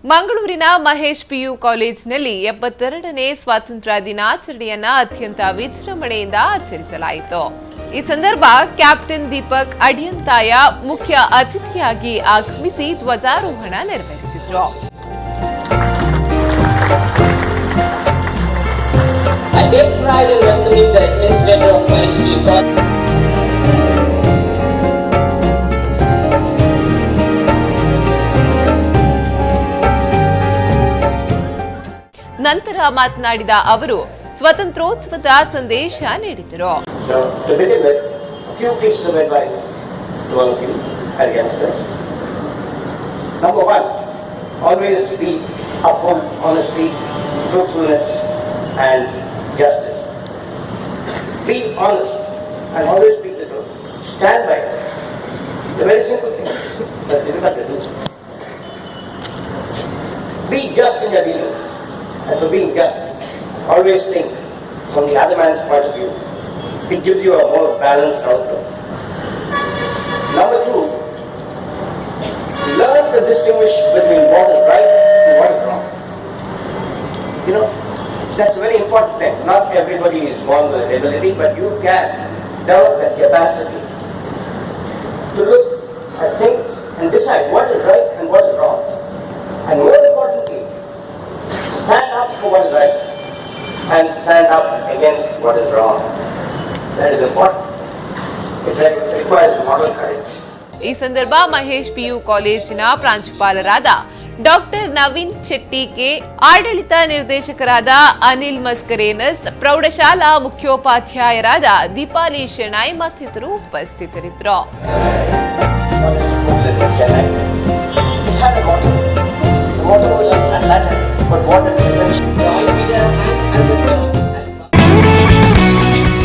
ಮಂಗಳೂರಿನ ಮಹೇಶ್ ಪಿಯು ಕಾಲೇಜಿನಲ್ಲಿ 72ನೇ ಸ್ವಾತಂತ್ರ್ಯ ದಿನಾಚರಣೆಯನ್ನ ಅತ್ಯಂತ ವಿಜೃಂಭಣೆಯಿಂದ ಆಚರಿಸಲಾಯಿತು. ಈ ಸಂದರ್ಭ ಕ್ಯಾಪ್ಟನ್ ದೀಪಕ್ ಅಡಿಯಂತಾಯ ಮುಖ್ಯ ಅತಿಥಿಯಾಗಿ ಆಗಮಿಸಿ ಧ್ವಜಾರೋಹಣ ನೆರವೇರಿಸಿದರು. ನಂತರ ಮಾತನಾಡಿದ ಅವರು ಸ್ವಾತಂತ್ರ್ಯೋತ್ಸವದ ಸಂದೇಶ ನೀಡಿದರು. Number one, always be uphold honesty, truthfulness and justice. Be honest and always speak the truth. Stand by it. It's a very simple thing, but difficult to do. Be just in your dealings. And for being just, always think from the other man's point of view. It gives you a more balanced outlook. Number two, learn to distinguish between what is right and what is wrong. You know, that's a very important thing. Not everybody is born with an ability, but you can develop that capacity to look at things and decide what is right and what is wrong. And more importantly, stand up for what is right and stand up against what is wrong. That is important. It requires moral courage. ಈ ಸಂದರ್ಭ Mahesh PU ಕಾಲೇಜಿನ ಪ್ರಾಂಶುಪಾಲರಾದ doctor Naveen ಶೆಟ್ಟಿಗೆ, ಆಡಳಿತ ನಿರ್ದೇಶಕರಾದ ಅನಿಲ್ ಮಸ್ಕರೇನಸ್, ಪ್ರೌಢಶಾಲಾ ಮುಖ್ಯೋಪಾಧ್ಯಾಯರಾದ ದೀಪಾಲಿ ಶೆಣೈ ಮತ್ತಿತರರು ಉಪಸ್ಥಿತರಿದ್ದರು. But what is essential?